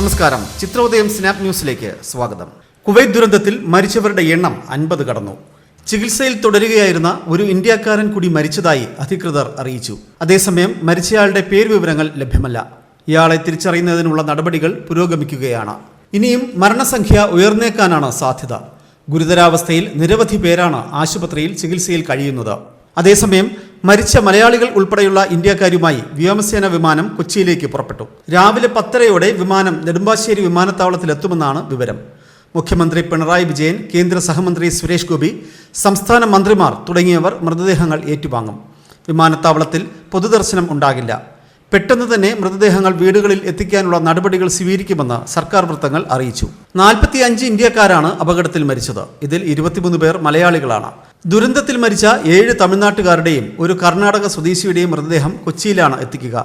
നമസ്കാരം, ചിത്രോദയം സ്നാപ് ന്യൂസിലേക്ക് സ്വാഗതം. കുവൈറ്റ് ദുരന്തത്തിൽ മരിച്ചവരുടെ എണ്ണം 50 കടന്നു. ചികിത്സയിൽ തുടരുകയായിരുന്ന ഒരു ഇന്ത്യക്കാരൻ കൂടി മരിച്ചതായി അധികൃതർ അറിയിച്ചു. അതേസമയം മരിച്ചയാളുടെ പേരുവിവരങ്ങൾ ലഭ്യമല്ല. ഇയാളെ തിരിച്ചറിയുന്നതിനുള്ള നടപടികൾ പുരോഗമിക്കുകയാണ്. ഇനിയും മരണസംഖ്യ ഉയർന്നേക്കാനാണ് സാധ്യത. ഗുരുതരാവസ്ഥയിൽ നിരവധി പേരാണ് ആശുപത്രിയിൽ ചികിത്സയിൽ കഴിയുന്നത്. അതേസമയം മരിച്ച മലയാളികൾ ഉൾപ്പെടെയുള്ള ഇന്ത്യക്കാരുമായി വ്യോമസേന വിമാനം കൊച്ചിയിലേക്ക് പുറപ്പെട്ടു. രാവിലെ 10:30 വിമാനം നെടുമ്പാശ്ശേരി വിമാനത്താവളത്തിലെത്തുമെന്നാണ് വിവരം. മുഖ്യമന്ത്രി പിണറായി വിജയൻ, കേന്ദ്ര സഹമന്ത്രി സുരേഷ് ഗോപി, സംസ്ഥാന മന്ത്രിമാർ തുടങ്ങിയവർ മൃതദേഹങ്ങൾ ഏറ്റുവാങ്ങും. വിമാനത്താവളത്തിൽ പൊതുദർശനം ഉണ്ടാകില്ല. പെട്ടെന്ന് തന്നെ മൃതദേഹങ്ങൾ വീടുകളിൽ എത്തിക്കാനുള്ള നടപടികൾ സ്വീകരിക്കുമെന്ന് സർക്കാർ വൃത്തങ്ങൾ അറിയിച്ചു. 45 ഇന്ത്യക്കാരാണ് അപകടത്തിൽ മരിച്ചത്. ഇതിൽ 23 പേർ മലയാളികളാണ്. ദുരന്തത്തിൽ മരിച്ച 7 തമിഴ്നാട്ടുകാരുടെയും ഒരു കർണാടക സ്വദേശിയുടെയും മൃതദേഹം കൊച്ചിയിലാണ് എത്തിക്കുക.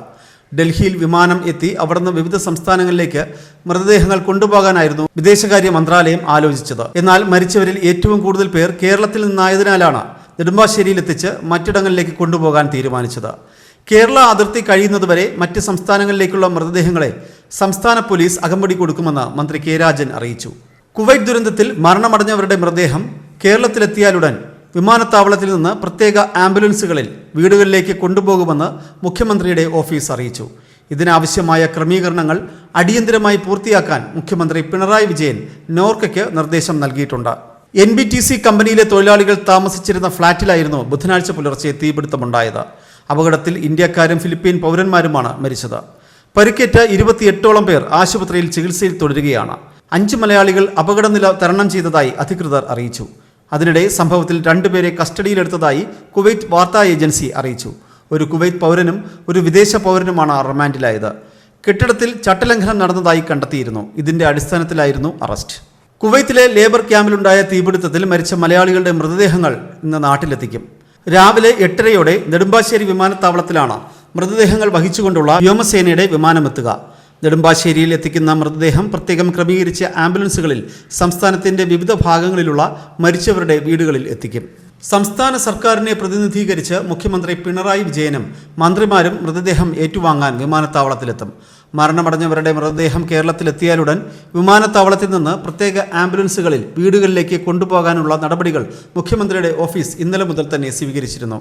ഡൽഹിയിൽ വിമാനം എത്തി അവിടുന്ന് വിവിധ സംസ്ഥാനങ്ങളിലേക്ക് മൃതദേഹങ്ങൾ കൊണ്ടുപോകാനായിരുന്നു വിദേശകാര്യ മന്ത്രാലയം ആലോചിച്ചത്. എന്നാൽ മരിച്ചവരിൽ ഏറ്റവും കൂടുതൽ പേർ കേരളത്തിൽ നിന്നായതിനാലാണ് നെടുമ്പാശ്ശേരിയിൽ എത്തിച്ച് മറ്റിടങ്ങളിലേക്ക് കൊണ്ടുപോകാൻ തീരുമാനിച്ചത്. കേരള അതിർത്തി കഴിയുന്നതുവരെ മറ്റ് സംസ്ഥാനങ്ങളിലേക്കുള്ള മൃതദേഹങ്ങളെ സംസ്ഥാന പോലീസ് അകമ്പടി കൊടുക്കുമെന്ന് മന്ത്രി കെ രാജൻ അറിയിച്ചു. കുവൈറ്റ് ദുരന്തത്തിൽ മരണമടഞ്ഞവരുടെ മൃതദേഹം കേരളത്തിലെത്തിയാലുടൻ വിമാനത്താവളത്തിൽ നിന്ന് പ്രത്യേക ആംബുലൻസുകളിൽ വീടുകളിലേക്ക് കൊണ്ടുപോകുമെന്ന് മുഖ്യമന്ത്രിയുടെ ഓഫീസ് അറിയിച്ചു. ഇതിനാവശ്യമായ ക്രമീകരണങ്ങൾ അടിയന്തരമായി പൂർത്തിയാക്കാൻ മുഖ്യമന്ത്രി പിണറായി വിജയൻ നോർക്കയ്ക്ക് നിർദ്ദേശം നൽകിയിട്ടുണ്ട്. NBTC കമ്പനിയിലെ തൊഴിലാളികൾ താമസിച്ചിരുന്ന ഫ്ളാറ്റിലായിരുന്നു ബുധനാഴ്ച പുലർച്ചെ തീപിടുത്തമുണ്ടായത്. അപകടത്തിൽ ഇന്ത്യക്കാരും ഫിലിപ്പീൻ പൗരന്മാരുമാണ് മരിച്ചത്. പരിക്കേറ്റ 28ഓളം പേർ ആശുപത്രിയിൽ ചികിത്സയിൽ തുടരുകയാണ്. 5 മലയാളികൾ അപകടനില തരണം ചെയ്തതായി അധികൃതർ അറിയിച്ചു. അതിനിടെ സംഭവത്തിൽ 2 പേരെ കസ്റ്റഡിയിലെടുത്തതായി കുവൈറ്റ് വാർത്താ ഏജൻസി അറിയിച്ചു. ഒരു കുവൈറ്റ് പൗരനും ഒരു വിദേശ പൗരനുമാണ് റിമാൻഡിലായത്. കെട്ടിടത്തിൽ ചട്ടലംഘനം നടന്നതായി കണ്ടെത്തിയിരുന്നു. ഇതിന്റെ അടിസ്ഥാനത്തിലായിരുന്നു അറസ്റ്റ്. കുവൈത്തിലെ ലേബർ ക്യാമ്പിലുണ്ടായ തീപിടുത്തത്തിൽ മരിച്ച മലയാളികളുടെ മൃതദേഹങ്ങൾ ഇന്ന് നാട്ടിലെത്തിക്കും. രാവിലെ 8:30 നെടുമ്പാശ്ശേരി വിമാനത്താവളത്തിലാണ് മൃതദേഹങ്ങൾ വഹിച്ചുകൊണ്ടുള്ള വ്യോമസേനയുടെ വിമാനമെത്തുക. നെടുമ്പാശ്ശേരിയിൽ എത്തിക്കുന്ന മൃതദേഹം പ്രത്യേകം ക്രമീകരിച്ച ആംബുലൻസുകളിൽ സംസ്ഥാനത്തിന്റെ വിവിധ ഭാഗങ്ങളിലുള്ള മരിച്ചവരുടെ വീടുകളിൽ എത്തിക്കും. സംസ്ഥാന സർക്കാരിനെ പ്രതിനിധീകരിച്ച് മുഖ്യമന്ത്രി പിണറായി വിജയനും മന്ത്രിമാരും മൃതദേഹം ഏറ്റുവാങ്ങാൻ വിമാനത്താവളത്തിലെത്തും. മരണമടഞ്ഞവരുടെ മൃതദേഹം കേരളത്തിലെത്തിയാലുടൻ വിമാനത്താവളത്തിൽ നിന്ന് പ്രത്യേക ആംബുലൻസുകളിൽ വീടുകളിലേക്ക് കൊണ്ടുപോകാനുള്ള നടപടികൾ മുഖ്യമന്ത്രിയുടെ ഓഫീസ് ഇന്നലെ മുതൽ തന്നെ സ്വീകരിച്ചിരുന്നു.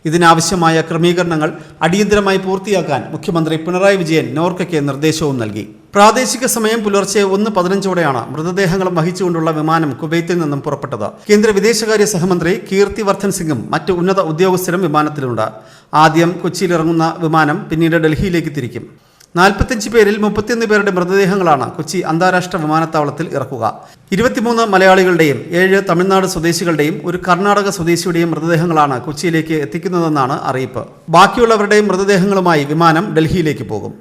ഇതിനാവശ്യമായ ക്രമീകരണങ്ങൾ അടിയന്തരമായി പൂർത്തിയാക്കാൻ മുഖ്യമന്ത്രി പിണറായി വിജയൻ നോർക്കയ്ക്ക് നിർദ്ദേശവും നൽകി. പ്രാദേശിക സമയം പുലർച്ചെ 1:15 മൃതദേഹങ്ങളും വഹിച്ചുകൊണ്ടുള്ള വിമാനം കുവൈത്തിൽ നിന്നും പുറപ്പെട്ടത്. കേന്ദ്ര വിദേശകാര്യ സഹമന്ത്രി കീർത്തിവർദ്ധൻ സിംഗും മറ്റ് ഉന്നത ഉദ്യോഗസ്ഥരും വിമാനത്തിലുണ്ട്. ആദ്യം കൊച്ചിയിലിറങ്ങുന്ന വിമാനം പിന്നീട് ഡൽഹിയിലേക്ക് തിരിക്കും. 45 പേരിൽ 31 പേരുടെ മൃതദേഹങ്ങളാണ് കൊച്ചി അന്താരാഷ്ട്ര വിമാനത്താവളത്തിൽ ഇറക്കുക. 23 മലയാളികളുടെയും 7 തമിഴ്നാട് സ്വദേശികളുടെയും ഒരു കർണാടക സ്വദേശിയുടെയും മൃതദേഹങ്ങളാണ് കൊച്ചിയിലേക്ക് എത്തിക്കുന്നതെന്നാണ് അറിയിപ്പ്. ബാക്കിയുള്ളവരുടെയും മൃതദേഹങ്ങളുമായി വിമാനം ഡൽഹിയിലേക്ക് പോകും.